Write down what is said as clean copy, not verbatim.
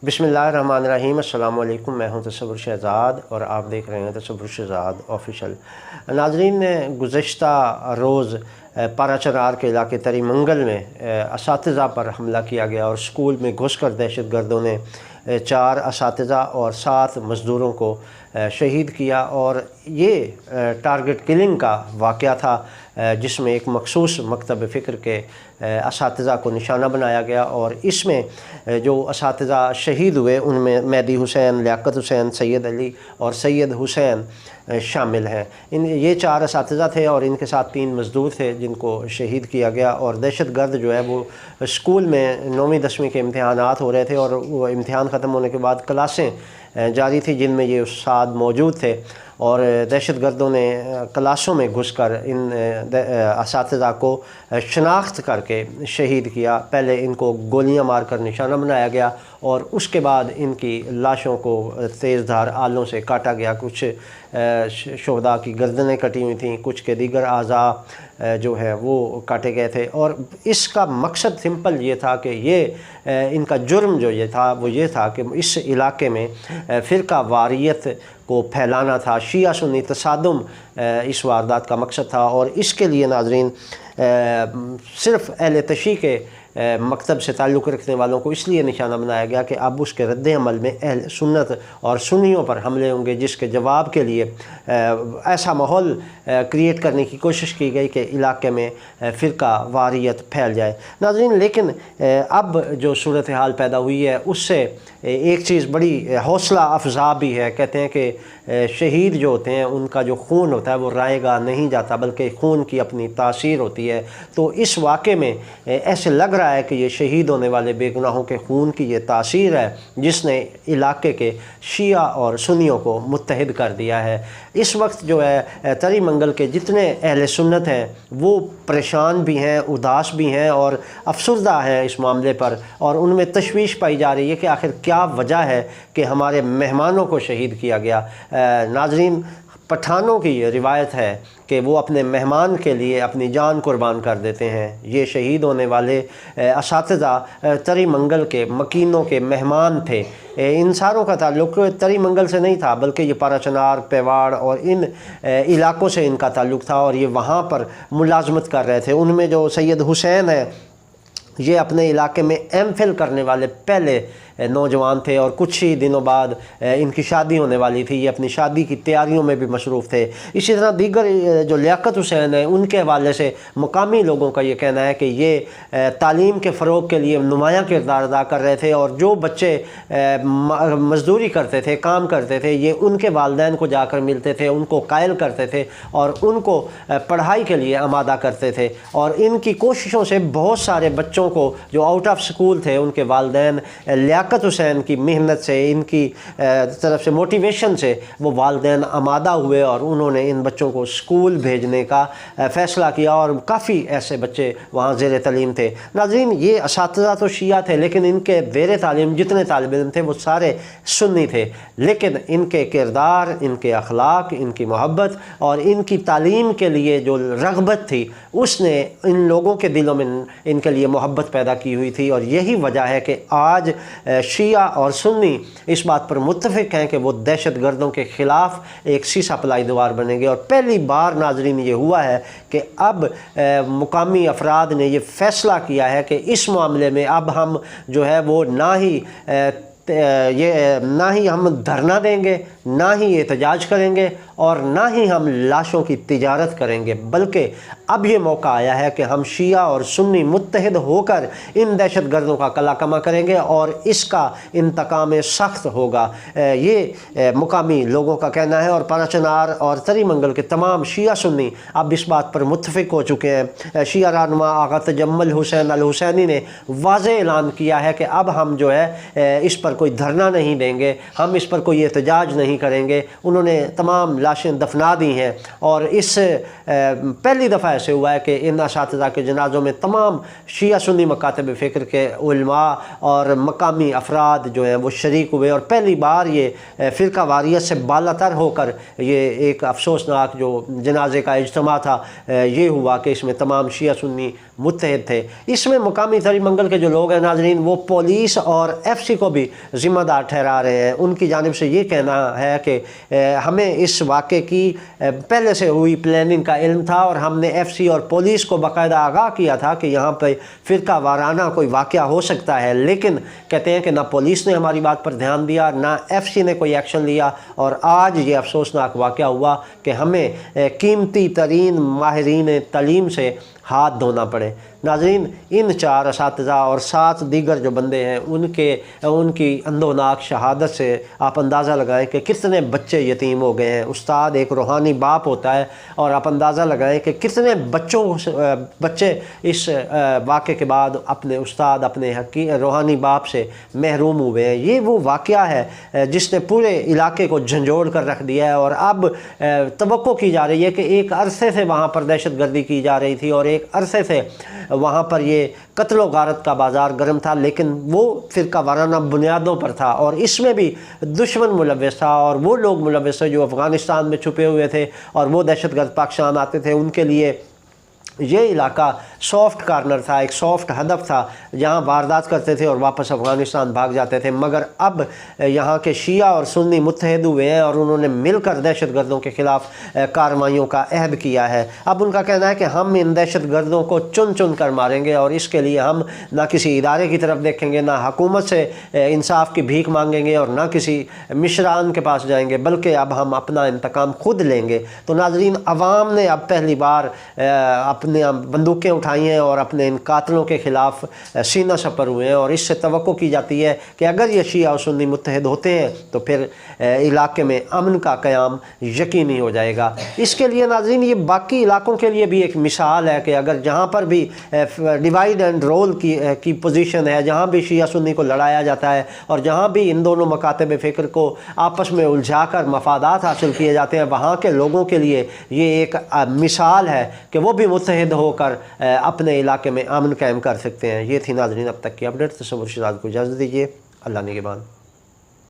बिस्मिल्लाहिर्रहमानिर्रहीम। अस्सलाम वालेकुम। मैं हूं तसव्वुर शहज़ाद और आप देख रहे हैं तसव्वुर शहज़ाद ऑफिशियल। नाज़रीन, गुज़श्ता रोज़ पाराचरार के इलाके तरी मंगल में असातिज़ा पर हमला किया गया और स्कूल में घुसकर दहशतगर्दों ने 4 असातिज़ा और 7 मज़दूरों को शहीद किया। और ये टारगेट किलिंग का वाक़या था जिसमें एक मखसूस मकतब फ़िक्र के असातिज़ा को निशाना बनाया गया और इसमें जो असातिज़ा शहीद हुए उनमें मेहदी हुसैन, लियाकत हुसैन, सैयद अली और सैयद हुसैन शामिल हैं। ये 4 असातिज़ा थे और इनके साथ 3 मज़दूर थे जिनको शहीद किया गया। और दहशतगर्द जो है वो स्कूल में 9वीं 10वीं के इम्तहानात हो रहे थे और वो इम्तहान ख़त्म होने के बाद क्लासें जारी थी जिनमें ये उस्ताद मौजूद थे और दहशतगर्दों ने क्लासों में घुसकर इन असातिज़ा को शनाख्त करके शहीद किया। पहले इनको गोलियां मारकर निशाना बनाया गया और उसके बाद इनकी लाशों को तेज़धार आलों से काटा गया। कुछ शुहदा की गर्दनें कटी हुई थीं, कुछ के दीगर आज़ा जो है वो काटे गए थे। और इसका मकसद सिंपल ये था कि ये इनका जुर्म जो ये था वो ये था कि इस इलाके में फ़िरका वारियत को फैलाना था। शिया सुन्नी तसादुम इस वारदात का मकसद था और इसके लिए नाज़रीन सिर्फ़ अहले तशी के मकतब से ताल्लुक़ रखने वालों को इसलिए निशाना बनाया गया कि अब उसके रद्द अमल में अहल सुन्नत और सुन्नियों पर हमले होंगे, जिसके जवाब के लिए ऐसा माहौल क्रिएट करने की कोशिश की गई कि इलाके में फ़िरका वारियत फैल जाए। नाज़रीन, लेकिन अब जो सूरत हाल पैदा हुई है उससे एक चीज़ बड़ी हौसला अफजा भी है। कहते हैं कि शहीद जो होते हैं उनका जो खून होता है वो रायगा नहीं जाता बल्कि खून की अपनी तासीर होती है। तो इस वाक़े में ऐसे लग रहा है कि ये शहीद होने वाले बेगुनाहों के खून की ये तासीर है जिसने इलाके के शिया और सुन्नियों को मुत्तहिद कर दिया है। इस वक्त जो है तरी मंगल के जितने अहले सुन्नत हैं वो परेशान भी हैं, उदास भी हैं और अफसरदा हैं इस मामले पर और उनमें तशवीश पाई जा रही है कि आखिर क्या वजह है कि हमारे मेहमानों को शहीद किया गया। नाज़रीन, पठानों की ये रिवायत है कि वो अपने मेहमान के लिए अपनी जान कुर्बान कर देते हैं। ये शहीद होने वाले असातिज़ा तरी मंगल के मकीनों के मेहमान थे। इन सारों का ताल्लुक़ तरी मंगल से नहीं था बल्कि ये पाराचनार, पेवाड़ और इन इलाक़ों से इनका ताल्लुक़ था और ये वहाँ पर मुलाजमत कर रहे थे। उनमें जो सैयद हुसैन है ये अपने इलाके में एमफिल करने वाले पहले नौजवान थे और कुछ ही दिनों बाद इनकी शादी होने वाली थी। ये अपनी शादी की तैयारियों में भी मशरूफ़ थे। इसी तरह दीगर जो लियाकत हुसैन है उनके हवाले से मुकामी लोगों का ये कहना है कि ये तालीम के फ़रोग़ के लिए नुमायाँ किरदार अदा कर रहे थे और जो बच्चे मज़दूरी करते थे, काम करते थे, ये उनके वालिदैन को जाकर मिलते थे, उनको कायल करते थे और उनको पढ़ाई के लिए आमादा करते थे। और इनकी कोशिशों से बहुत सारे बच्चों को जो आउट ऑफ स्कूल थे उनके वालिदैन लियाकत हुसैन की मेहनत से, इनकी तरफ से मोटिवेशन से वो वालिदैन आमादा हुए और उन्होंने इन बच्चों को स्कूल भेजने का फ़ैसला किया और काफ़ी ऐसे बच्चे वहाँ ज़ेर तालीम थे। नाज़रीन, ये असातिज़ा तो शिया थे लेकिन इनके ज़ेर तालीम जितने तालिब इल्म थे वो सारे सुन्नी थे। लेकिन इनके किरदार, इनके अखलाक, इनकी मोहब्बत और इनकी तालीम के लिए जो रग़बत थी उसने इन लोगों के दिलों में इनके लिए मोहब्बत पैदा की हुई थी। और यही वजह है कि आज शिया और सुन्नी इस बात पर मुत्तफ़िक़ हैं कि वो दहशत गर्दों के ख़िलाफ़ एक सीसा पलाई दीवार बनेंगे। और पहली बार नाज़रीन ये हुआ है कि अब मुकामी अफराद ने ये फ़ैसला किया है कि इस मामले में अब हम जो है वो ना ही हम धरना देंगे, ना ही एहतजाज करेंगे और ना ही हम लाशों की तिजारत करेंगे, बल्कि अब ये मौका आया है कि हम शिया और सुन्नी मुत्तहिद होकर इन दहशत गर्दों का कलाकमा करेंगे और इसका इंतकाम सख्त होगा। ये मुकामी लोगों का कहना है और पाराचनार और तरी मंगल के तमाम शिया सुन्नी अब इस बात पर मुत्तफ़िक़ हो चुके हैं। शिया रहनुमा आगा तजम्मुल हुसैन अल हुसैनी ने वाज़ेह ऐलान किया है कि अब हम जो है इस पर कोई धरना नहीं देंगे, हम इस पर कोई एहतजाज नहीं करेंगे। उन्होंने तमाम लाशें दफना दी हैं और इस पहली दफ़ा ऐसे हुआ है कि इन असातिज़ा के जनाज़ों में तमाम शिया सुन्नी मकातब फ़िक्र के उलमा और मकामी अफराद जो हैं वो शरीक हुए और पहली बार ये फ़िरका वारियत से बालातर होकर ये एक अफसोसनाक जो जनाजे का इज्तिमा था ये हुआ कि इसमें तमाम शिया सुन्नी मुत्तहिद थे। इसमें मुकामी तरी मंगल के जो लोग हैं नाज़रीन वो पुलिस और FC को भी ذمہ دار ٹھہرا رہے ہیں ان کی جانب سے یہ کہنا ہے کہ ہمیں اس واقعے کی پہلے سے ہوئی پلاننگ کا علم تھا اور ہم نے ایف سی اور پولیس کو باقاعدہ آگاہ کیا تھا کہ یہاں پہ فرقہ وارانہ کوئی واقعہ ہو سکتا ہے، لیکن کہتے ہیں کہ نہ پولیس نے ہماری بات پر دھیان دیا، نہ ایف سی نے کوئی ایکشن لیا، اور آج یہ افسوسناک واقعہ ہوا کہ ہمیں قیمتی ترین ماہرین تعلیم سے ہاتھ دھونا پڑے۔ ناظرین، ان 4 اساتذہ اور 7 دیگر جو بندے ہیں ان کی اندھوناک شہادت سے آپ اندازہ لگائیں کہ کتنے بچے یتیم ہو گئے ہیں۔ استاد ایک روحانی باپ ہوتا ہے، اور آپ اندازہ لگائیں کہ کتنے بچے اس واقعے کے بعد اپنے استاد، اپنے روحانی باپ سے محروم ہوئے ہیں۔ یہ وہ واقعہ ہے جس نے پورے علاقے کو جھنجھوڑ کر رکھ دیا ہے، اور اب توقع کی جا رہی ہے کہ ایک عرصے سے وہاں پر دہشت گردی کی جا رہی تھی اور ایک عرصے سے وہاں پر یہ قتل و غارت کا بازار گرم تھا، لیکن وہ فرقہ وارانہ بنیادوں پر تھا، اور اس میں بھی دشمن ملوث تھا، اور وہ لوگ ملوث تھے جو افغانستان میں چھپے ہوئے تھے، اور وہ دہشت گرد پاکستان آتے تھے۔ ان کے لیے یہ علاقہ سافٹ کارنر تھا، ایک سافٹ ہدف تھا جہاں واردات کرتے تھے اور واپس افغانستان بھاگ جاتے تھے، مگر اب یہاں کے شیعہ اور سنی متحد ہوئے ہیں اور انہوں نے مل کر دہشت گردوں کے خلاف کارروائیوں کا عہد کیا ہے۔ اب ان کا کہنا ہے کہ ہم ان دہشت گردوں کو چن چن کر ماریں گے، اور اس کے لیے ہم نہ کسی ادارے کی طرف دیکھیں گے، نہ حکومت سے انصاف کی بھیک مانگیں گے، اور نہ کسی مشران کے پاس جائیں گے، بلکہ اب ہم اپنا انتقام خود لیں گے۔ تو ناظرین، عوام نے اب پہلی بار اپنے بندوقیں اٹھائی ہیں اور اپنے ان قاتلوں کے خلاف سینہ سپر ہوئے ہیں، اور اس سے توقع کی جاتی ہے کہ اگر یہ شیعہ و سنی متحد ہوتے ہیں تو پھر علاقے میں امن کا قیام یقینی ہو جائے گا۔ اس کے لیے ناظرین، یہ باقی علاقوں کے لیے بھی ایک مثال ہے کہ اگر جہاں پر بھی ڈیوائیڈ اینڈ رول کی پوزیشن ہے، جہاں بھی شیعہ سنی کو لڑایا جاتا ہے، اور جہاں بھی ان دونوں مکاتب فکر کو آپس میں الجھا کر مفادات حاصل کیے جاتے ہیں، وہاں کے لوگوں کے لیے یہ ایک مثال ہے کہ وہ بھی متحد ہو کر اپنے علاقے میں امن قائم کر سکتے ہیں۔ یہ تھی ناظرین اب تک کی اپڈیٹ۔ تصور شہزاد کو اجازت دیجیے، اللہ نگہبان۔